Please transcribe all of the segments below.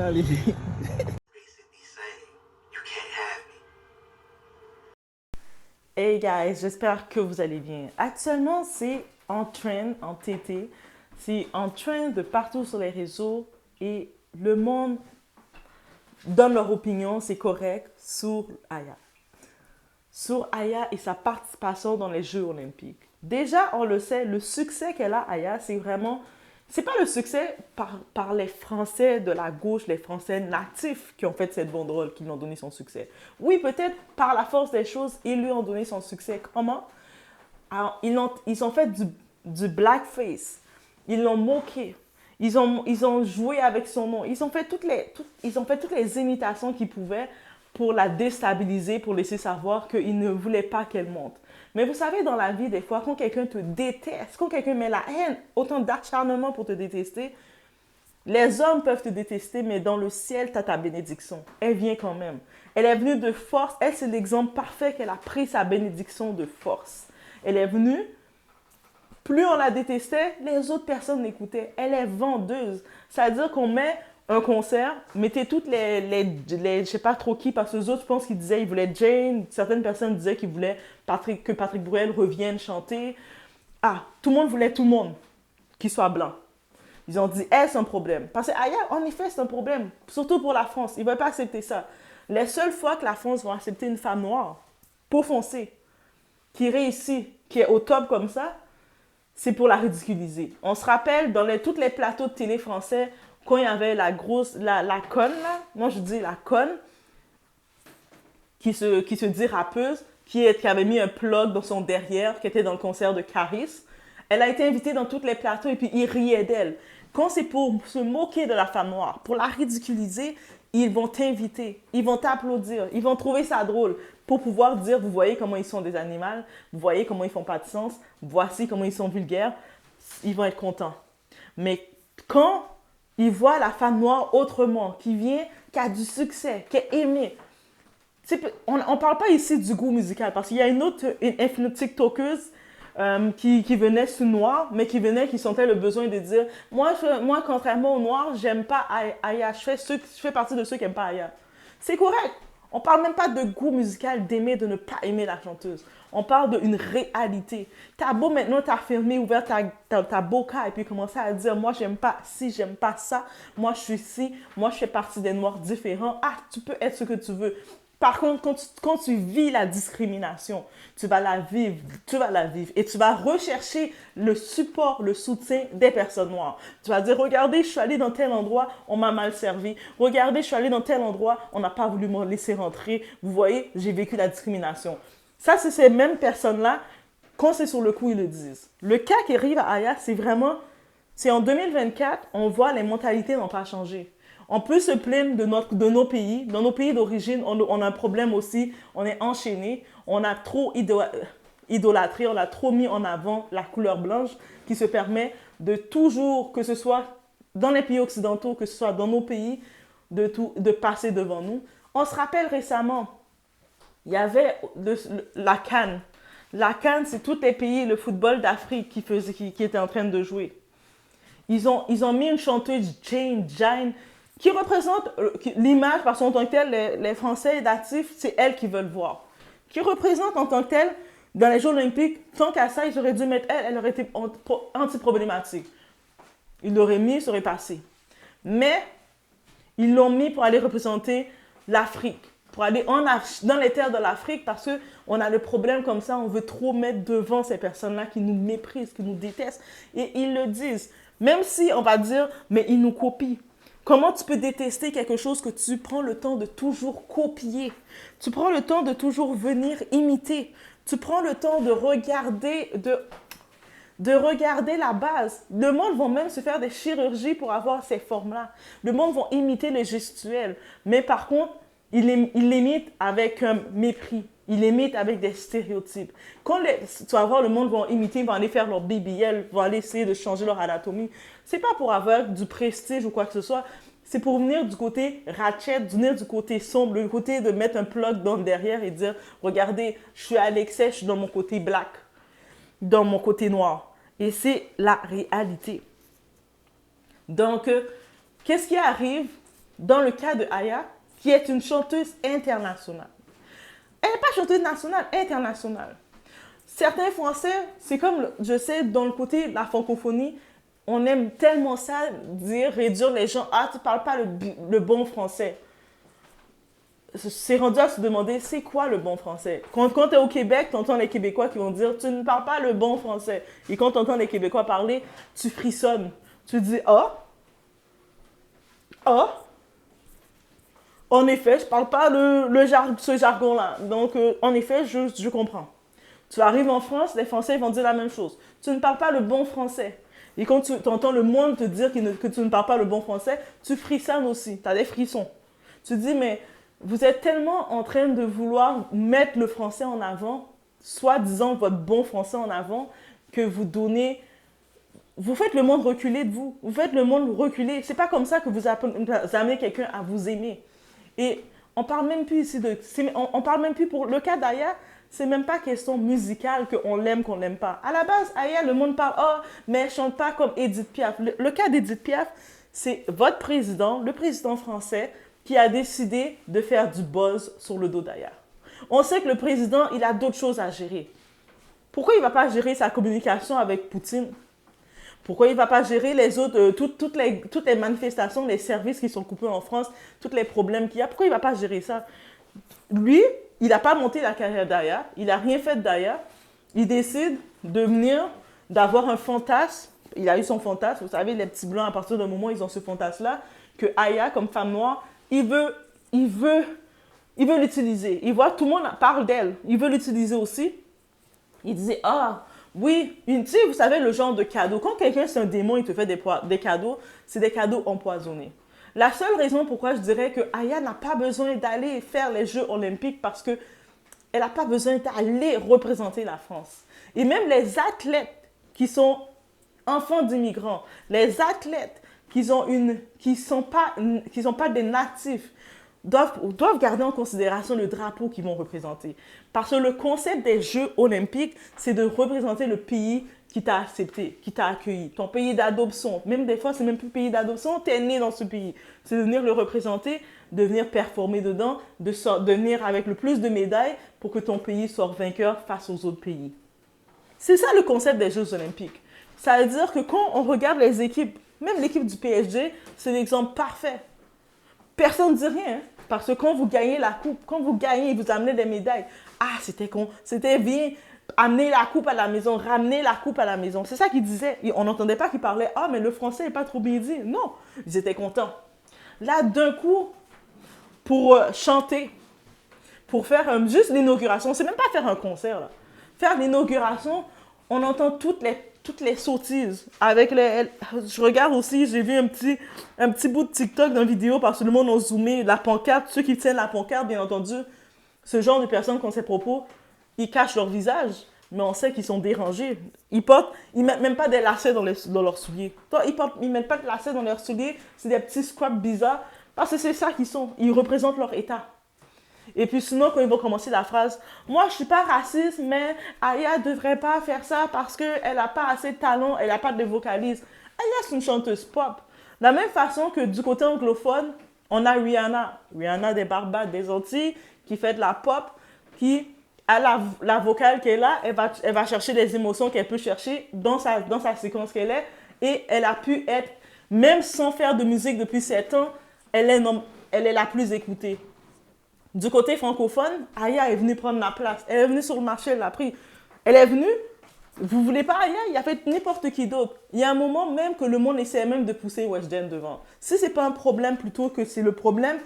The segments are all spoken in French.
Allez. Hey guys, j'espère que vous allez bien. Actuellement, c'est en trend, en TT, c'est en trend de partout sur les réseaux et le monde donne leur opinion, c'est correct, sur Aya. Sur Aya et sa participation dans les Jeux olympiques. Déjà, on le sait, le succès qu'elle a, Aya, c'est vraiment... C'est pas le succès par les Français de la gauche, les Français natifs qui ont fait cette banderole, qui lui ont donné son succès. Oui, peut-être par la force des choses, ils lui ont donné son succès. Comment? Alors, ils ont fait du blackface. Ils l'ont moqué. Ils ont joué avec son nom. Ils ont fait toutes les imitations qu'ils pouvaient pour la déstabiliser, pour laisser savoir qu'ils ne voulaient pas qu'elle monte. Mais vous savez, dans la vie, des fois, quand quelqu'un te déteste, quand quelqu'un met la haine, autant d'acharnement pour te détester, les hommes peuvent te détester, mais dans le ciel, tu as ta bénédiction. Elle vient quand même. Elle est venue de force. Elle, c'est l'exemple parfait qu'elle a pris sa bénédiction de force. Elle est venue, plus on la détestait, les autres personnes l'écoutaient. Elle est vendeuse. C'est-à-dire qu'on met un concert, mettez toutes je sais pas trop qui, parce que les autres, je pense qu'ils disaient, ils voulaient Jane. Certaines personnes disaient qu'ils voulaient que Patrick Bruel revienne chanter. Ah, tout le monde voulait tout le monde qui soit blanc. Ils ont dit, c'est un problème. Parce qu'ailleurs, en effet, c'est un problème. Surtout pour la France. Ils ne veulent pas accepter ça. Les seules fois que la France va accepter une femme noire, peau foncée, qui réussit, qui est au top comme ça, c'est pour la ridiculiser. On se rappelle, dans tous les plateaux de télé français, quand il y avait la conne, là, moi je dis la conne, qui se dit rappeuse, qui avait mis un plug dans son derrière, qui était dans le concert de Caris. Elle a été invitée dans tous les plateaux et puis ils riaient d'elle. Quand c'est pour se moquer de la femme noire, pour la ridiculiser, ils vont t'inviter, ils vont t'applaudir, ils vont trouver ça drôle pour pouvoir dire, vous voyez comment ils sont des animaux, vous voyez comment ils font pas de sens, voici comment ils sont vulgaires, ils vont être contents. Mais quand ils voient la femme noire autrement, qui vient, qui a du succès, qui est aimée, on ne parle pas ici du goût musical, parce qu'il y a une TikTokeuse qui venait sous noir, mais qui sentait le besoin de dire moi, contrairement au noir, j'aime pas Aya. Je fais partie de ceux qui n'aiment pas Aya. C'est correct. On parle même pas de goût musical, d'aimer, de ne pas aimer la chanteuse. On parle d'une réalité. T'as beau maintenant t'affirmer, ouvert ta boca et puis commencer à dire moi, j'aime pas ci, j'aime pas ça, moi, je suis ci, moi, je fais partie des noirs différents. Ah, tu peux être ce que tu veux. Par contre, quand tu vis la discrimination, tu vas la vivre et tu vas rechercher le support, le soutien des personnes noires. Tu vas dire, regardez, je suis allé dans tel endroit, on m'a mal servi. Regardez, je suis allé dans tel endroit, on n'a pas voulu me laisser rentrer. Vous voyez, j'ai vécu la discrimination. Ça, c'est ces mêmes personnes-là, quand c'est sur le coup, ils le disent. Le cas qui arrive à Aya, c'est en 2024, on voit les mentalités n'ont pas changé. On peut se plaindre de nos pays. Dans nos pays d'origine, on a un problème aussi. On est enchaîné. On a trop idolâtré. On a trop mis en avant la couleur blanche qui se permet de toujours, que ce soit dans les pays occidentaux, que ce soit dans nos pays, de passer devant nous. On se rappelle récemment, il y avait la CAN. La CAN, c'est tous les pays, le football d'Afrique qui était en train de jouer. Ils ont mis une chanteuse, Jane, qui représente l'image, parce qu'en tant que tel, les Français natifs, c'est elle qu'ils veulent voir. Qui représente en tant que tel, dans les Jeux olympiques, tant qu'à ça, ils auraient dû mettre elle aurait été anti-problématique. Ils l'auraient mis, ça aurait passé. Mais, ils l'ont mis pour aller représenter l'Afrique, pour aller dans les terres de l'Afrique, parce qu'on a le problème comme ça, on veut trop mettre devant ces personnes-là qui nous méprisent, qui nous détestent. Et ils le disent. Même si on va dire, mais ils nous copient. Comment tu peux détester quelque chose que tu prends le temps de toujours copier? Tu prends le temps de toujours venir imiter. Tu prends le temps de regarder la base. Le monde va même se faire des chirurgies pour avoir ces formes-là. Le monde va imiter les gestuels. Mais par contre, il l'imite avec un mépris. Il l'imite avec des stéréotypes. Tu vas voir, le monde va imiter, va aller faire leur BBL, va aller essayer de changer leur anatomie. C'est pas pour avoir du prestige ou quoi que ce soit. C'est pour venir du côté ratchet, venir du côté sombre, le côté de mettre un plug dans le derrière et dire, regardez, je suis à l'excès, je suis dans mon côté black, dans mon côté noir. Et c'est la réalité. Donc, qu'est-ce qui arrive dans le cas de Aya, qui est une chanteuse internationale. Elle n'est pas chanteuse nationale, internationale. Certains Français, c'est comme, je sais, dans le côté de la francophonie, on aime tellement ça, dire, réduire les gens. Ah, tu ne parles pas le bon français. C'est rendu à se demander, c'est quoi le bon français? Quand tu es au Québec, tu entends les Québécois qui vont dire, tu ne parles pas le bon français. Et quand tu entends les Québécois parler, tu frissonnes. Tu dis, ah, ah, en effet, je ne parle pas ce jargon-là. Donc, en effet, je comprends. Tu arrives en France, les Français vont dire la même chose. Tu ne parles pas le bon français. Et quand tu entends le monde te dire que tu ne parles pas le bon français, tu frissonnes aussi. Tu as des frissons. Tu te dis, mais vous êtes tellement en train de vouloir mettre le français en avant, soi-disant votre bon français en avant, que vous faites le monde reculer de vous. Vous faites le monde reculer. C'est pas comme ça que vous amenez quelqu'un à vous aimer. Et on parle même plus ici on parle même plus pour le cas d'Aya, c'est même pas question musicale qu'on l'aime, qu'on l'aime pas. À la base, Aya, le monde parle, oh, mais elle chante pas comme Edith Piaf. Le cas d'Edith Piaf, c'est votre président, le président français, qui a décidé de faire du buzz sur le dos d'Aya. On sait que le président, il a d'autres choses à gérer. Pourquoi il ne va pas gérer sa communication avec Poutine? Pourquoi il ne va pas gérer les autres, toutes les manifestations, les services qui sont coupés en France, tous les problèmes qu'il y a? Pourquoi il ne va pas gérer ça? Lui, il n'a pas monté la carrière d'Aya, il n'a rien fait d'Aya. Il décide d'avoir un fantasme. Il a eu son fantasme. Vous savez, les petits blancs, à partir d'un moment, ils ont ce fantasme-là, que Aya, comme femme noire, il veut l'utiliser. Il voit tout le monde parle d'elle. Il veut l'utiliser aussi. Il disait, ah, oui, tu sais, vous savez, le genre de cadeau. Quand quelqu'un, c'est un démon, il te fait des cadeaux, c'est des cadeaux empoisonnés. La seule raison pourquoi je dirais que Aya n'a pas besoin d'aller faire les Jeux olympiques parce qu'elle n'a pas besoin d'aller représenter la France. Et même les athlètes qui sont enfants d'immigrants, les athlètes qui sont pas des natifs, doivent garder en considération le drapeau qu'ils vont représenter. Parce que le concept des Jeux olympiques, c'est de représenter le pays qui t'a accepté, qui t'a accueilli, ton pays d'adoption. Même des fois, c'est même plus pays d'adoption, tu es né dans ce pays. C'est de venir le représenter, de venir performer dedans, de venir avec le plus de médailles pour que ton pays sorte vainqueur face aux autres pays. C'est ça le concept des Jeux olympiques. Ça veut dire que quand on regarde les équipes, même l'équipe du PSG, c'est l'exemple parfait. Personne ne dit rien, hein? Parce que quand vous gagnez la coupe, quand vous gagnez, vous amenez des médailles. Ah, c'était bien, amener la coupe à la maison, ramener la coupe à la maison. C'est ça qu'ils disaient. On n'entendait pas qu'ils parlaient, ah, mais le français n'est pas trop bien dit. Non, ils étaient contents. Là, d'un coup, pour chanter, pour faire juste l'inauguration, c'est même pas faire un concert, là. Faire l'inauguration, on entend toutes les sottises. Je regarde aussi, j'ai vu un petit bout de TikTok d'une vidéo parce que le monde a zoomé la pancarte. Ceux qui tiennent la pancarte, bien entendu, ce genre de personnes qui ont ces propos, ils cachent leur visage, mais on sait qu'ils sont dérangés. Ils mettent même pas des lacets dans leurs souliers. Ils mettent pas de lacets dans leurs souliers, c'est des petits scraps bizarres, parce que c'est ça qu'ils sont. Ils représentent leur état. Et puis sinon, quand ils vont commencer la phrase, moi je suis pas raciste, mais Aya devrait pas faire ça parce qu'elle a pas assez de talent, elle a pas de vocalise. Aya, c'est une chanteuse pop. De la même façon que du côté anglophone, on a Rihanna. Rihanna des Barbades, des Antilles, qui fait de la pop, qui a la vocale qu'elle a, elle va chercher les émotions qu'elle peut chercher dans sa séquence qu'elle est. Et elle a pu être, même sans faire de musique depuis 7 ans, elle est la plus écoutée. Du côté francophone, Aya est venue prendre ma place. Elle est venue sur le marché, elle l'a pris. Elle est venue, vous voulez pas Aya, il a fait n'importe qui d'autre. Il y a un moment même que le monde essaie même de pousser Weshden devant. Si c'est pas un problème plutôt que c'est le problème,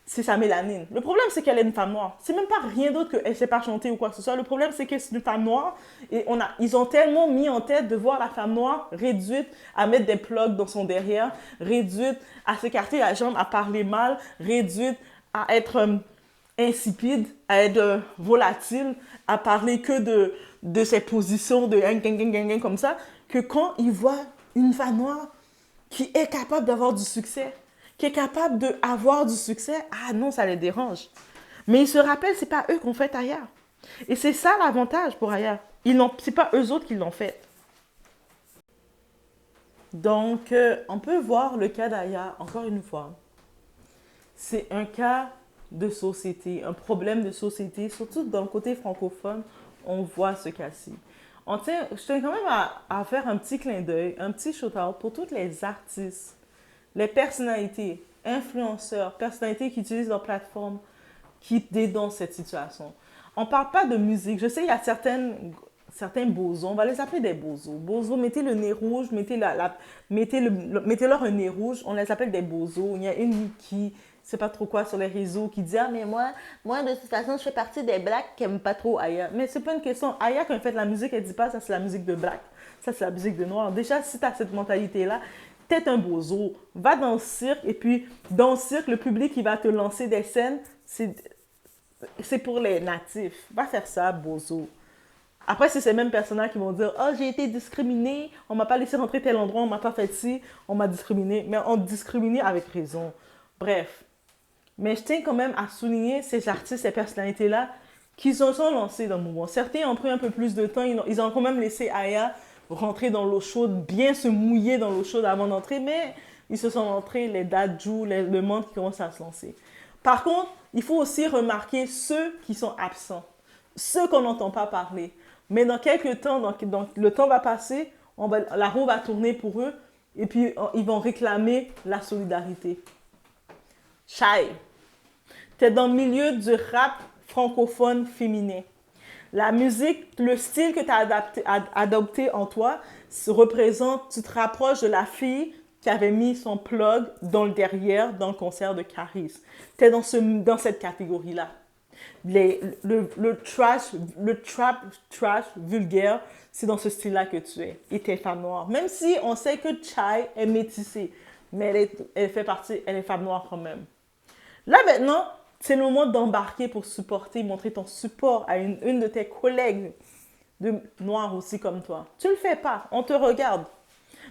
c'est sa mélanine. Le problème, c'est qu'elle est une femme noire. C'est même pas rien d'autre qu'elle sait pas chanter ou quoi que ce soit. Le problème, c'est que c'est une femme noire et ils ont tellement mis en tête de voir la femme noire réduite à mettre des plugs dans son derrière, réduite à s'écarter la jambe, à parler mal, réduite à être insipide, à être volatile, à parler que de ses positions de comme ça, que quand ils voient une femme noire qui est capable d'avoir du succès, qui est capable d'avoir du succès, ah non, ça les dérange. Mais ils se rappellent, c'est pas eux qui ont fait Aya. Et c'est ça l'avantage pour Aya. C'est pas eux autres qui l'ont fait. Donc, on peut voir le cas d'Aya, encore une fois. c'est un cas de société, un problème de société, surtout dans le côté francophone, on voit ce cas-ci. Je tiens quand même à faire un petit clin d'œil, un petit shout-out pour tous les artistes, les personnalités, influenceurs, personnalités qui utilisent leur plateforme, qui dénoncent cette situation. On ne parle pas de musique. Je sais, il y a certains bozos, on va les appeler des bozos. Bozos, mettez le nez rouge, mettez-leur un nez rouge, on les appelle des bozos. Il y a une qui c'est pas trop quoi sur les réseaux qui dit ah mais moi de toute façon je fais partie des blacks qui aiment pas trop Aya. Mais c'est pas une question. Aya quand elle fait de la musique, elle dit pas ça c'est la musique de black, ça c'est la musique de noir. Déjà si t'as cette mentalité là, t'es un bozo. Va dans le cirque et puis dans le cirque le public qui va te lancer des scènes, c'est pour les natifs. Va faire ça bozo. Après, c'est ces mêmes personnages qui vont dire « Oh, j'ai été discriminé, on m'a pas laissé rentrer tel endroit, on m'a pas fait ci, on m'a discriminé. » Mais on discrimine avec raison. Bref. Mais je tiens quand même à souligner ces artistes, ces personnalités-là qui se sont lancés dans le mouvement. Certains ont pris un peu plus de temps, ils ont quand même laissé Aya rentrer dans l'eau chaude, bien se mouiller dans l'eau chaude avant d'entrer, mais ils se sont entrés, les dadjous, le monde qui commence à se lancer. Par contre, il faut aussi remarquer ceux qui sont absents, ceux qu'on n'entend pas parler. Mais dans quelques temps, le temps va passer, la roue va tourner pour eux et puis ils vont réclamer la solidarité. Chai, t'es dans le milieu du rap francophone féminin. La musique, le style que tu as adopté en toi représente, tu te rapproches de la fille qui avait mis son plug dans le derrière dans le concert de Caris. T'es dans cette catégorie-là. Le trap trash vulgaire, c'est dans ce style-là que tu es. Et t'es femme noire. Même si on sait que Chai est métissée, mais elle fait partie, elle est femme noire quand même. Là maintenant, c'est le moment d'embarquer pour supporter, montrer ton support à une de tes collègues noires aussi comme toi. Tu le fais pas, on te regarde.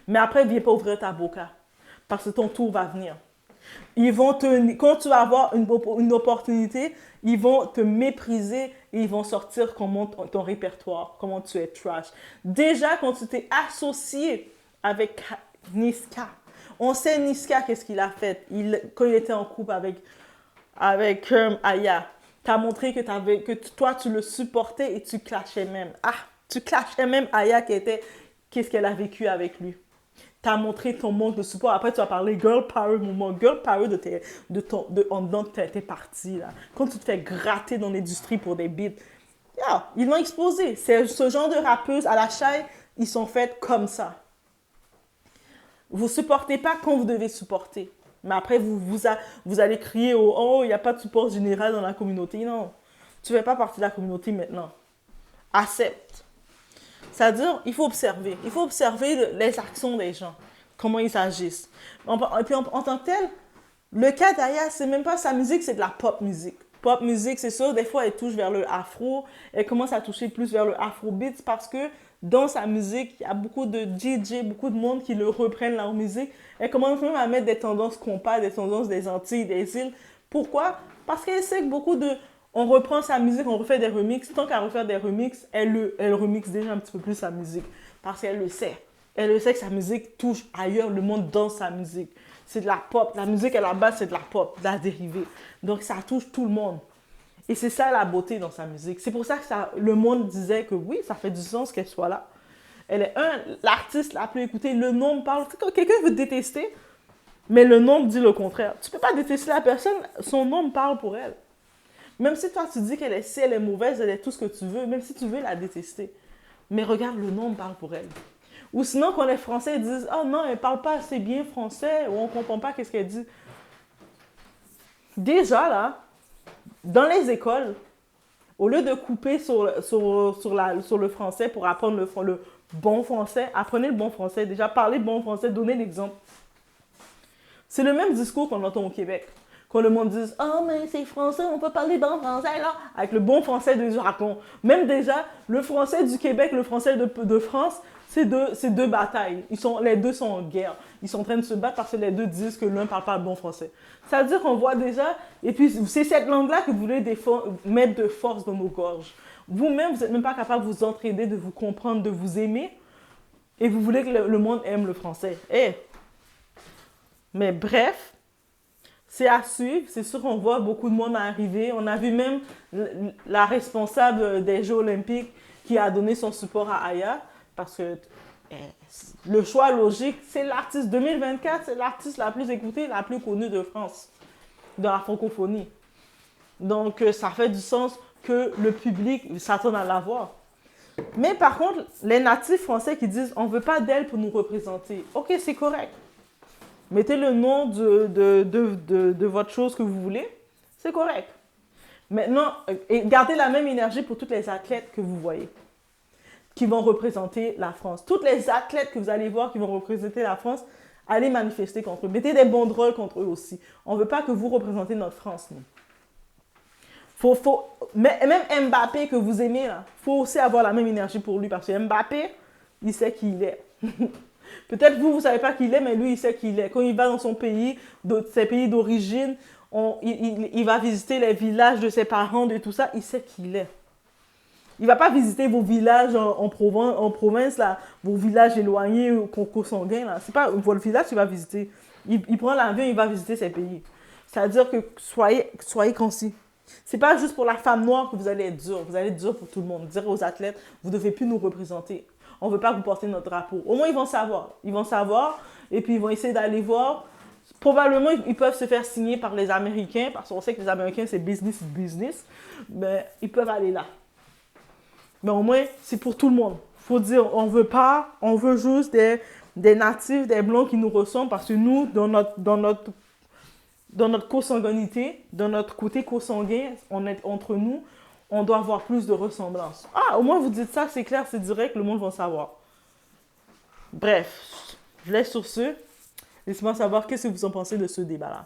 Mais après, viens pas ouvrir ta boca, parce que ton tour va venir. Quand tu vas avoir une opportunité, ils vont te mépriser et ils vont sortir comment ton répertoire, comment tu es trash. Déjà, quand tu t'es associé avec Niska, on sait Niska qu'est-ce qu'il a fait quand il était en couple avec Aya. Tu as montré que toi, tu le supportais et tu clashais même. Tu clashais même Aya qu'est-ce qu'elle a vécu avec lui. Tu as montré ton manque de support. Après, tu as parlé girl power moment. Girl power en dedans de tes parties. Là. Quand tu te fais gratter dans l'industrie pour des beats. Ils l'ont exposé. C'est ce genre de rappeuses à la chaîne, ils sont faites comme ça. Vous ne supportez pas quand vous devez supporter. Mais après, vous allez crier oh, il n'y a pas de support général dans la communauté. Non, tu ne fais pas partie de la communauté maintenant. Accepte. C'est-à-dire, il faut observer. Il faut observer les actions des gens, comment ils agissent. Et puis, en tant que tel, le cas d'Aya, c'est même pas sa musique, c'est de la pop musique. Pop musique, c'est sûr, des fois, elle touche vers le afro. Elle commence à toucher plus vers le afrobeat parce que dans sa musique, il y a beaucoup de DJ, beaucoup de monde qui le reprennent leur musique. Elle commence même à mettre des tendances compas, des tendances des Antilles, des îles. Pourquoi? Parce qu'elle sait que on reprend sa musique, on refait des remixes. Tant qu'à refaire des remixes, elle remixe déjà un petit peu plus sa musique. Parce qu'elle le sait. Elle le sait que sa musique touche ailleurs, le monde danse sa musique. C'est de la pop. La musique à la base, c'est de la pop, de la dérivée. Donc ça touche tout le monde. Et c'est ça la beauté dans sa musique. C'est pour ça que le monde disait que oui, ça fait du sens qu'elle soit là. Elle est l'artiste la plus écoutée. Le nombre parle. Quand quelqu'un veut te détester, mais le nombre dit le contraire. Tu ne peux pas détester la personne, son nombre parle pour elle. Même si toi tu dis si elle est mauvaise, elle est tout ce que tu veux, même si tu veux la détester. Mais regarde, le nombre parle pour elle. Ou sinon, quand les Français disent « Oh non, elle ne parle pas assez bien français » ou « On ne comprend pas qu'est-ce qu'elle dit ». Déjà, là, dans les écoles, au lieu de couper sur le français pour apprendre le bon français, apprenez le bon français. Déjà, parlez bon français, donnez l'exemple. C'est le même discours qu'on entend au Québec. Quand le monde dit « Oh, mais c'est français, on peut parler bon français, là !» Avec le bon français de Japon. Même déjà, le français du Québec, le français de France, c'est deux batailles. Les deux sont en guerre. Ils sont en train de se battre parce que les deux disent que l'un ne parle pas le bon français. Ça veut dire qu'on voit déjà, et puis c'est cette langue-là que vous voulez mettre de force dans nos gorges. Vous-même, vous n'êtes même pas capable de vous entraider, de vous comprendre, de vous aimer, et vous voulez que le monde aime le français. Mais bref, C'est à suivre. C'est sûr qu'on voit beaucoup de monde arriver. On a vu même la responsable des Jeux olympiques qui a donné son support à Aya parce que le choix logique, c'est l'artiste 2024, c'est l'artiste la plus écoutée, la plus connue de France, dans la francophonie. Donc, ça fait du sens que le public s'attende à la voir. Mais par contre, les natifs français qui disent on ne veut pas d'elle pour nous représenter, ok, c'est correct. Mettez le nom de votre chose que vous voulez, c'est correct. Maintenant, gardez la même énergie pour toutes les athlètes que vous voyez, qui vont représenter la France. Toutes les athlètes que vous allez voir qui vont représenter la France, allez manifester contre eux. Mettez des banderoles contre eux aussi. On ne veut pas que vous représentez notre France, nous. Même Mbappé que vous aimez, il faut aussi avoir la même énergie pour lui parce que Mbappé, il sait qui il est. Peut-être vous ne savez pas qui il est, mais lui, il sait qui il est. Quand il va dans son pays, ses pays d'origine, il va visiter les villages de ses parents, de tout ça, il sait qui il est. Il ne va pas visiter vos villages en province, là, vos villages éloignés, consanguins. Ce n'est pas votre village qu'il va visiter. Il prend l'avion, il va visiter ses pays. C'est-à-dire que soyez concis. C'est pas juste pour la femme noire que vous allez être dur. Vous allez être dur pour tout le monde. Dire aux athlètes, vous ne devez plus nous représenter. On ne veut pas que vous portez notre drapeau. Au moins, ils vont savoir. Ils vont savoir et puis ils vont essayer d'aller voir. Probablement, ils peuvent se faire signer par les Américains parce qu'on sait que les Américains, c'est business is business. Mais ils peuvent aller là. Mais au moins, c'est pour tout le monde. Il faut dire, on veut pas, on veut juste des natifs, des blancs qui nous ressemblent parce que nous, dans notre consanguinité, dans notre côté consanguin, on est entre nous, on doit avoir plus de ressemblance. Ah, au moins vous dites ça, c'est clair, c'est direct, le monde va savoir. Bref, je laisse sur ce. Laissez-moi savoir qu'est-ce que vous en pensez de ce débat-là.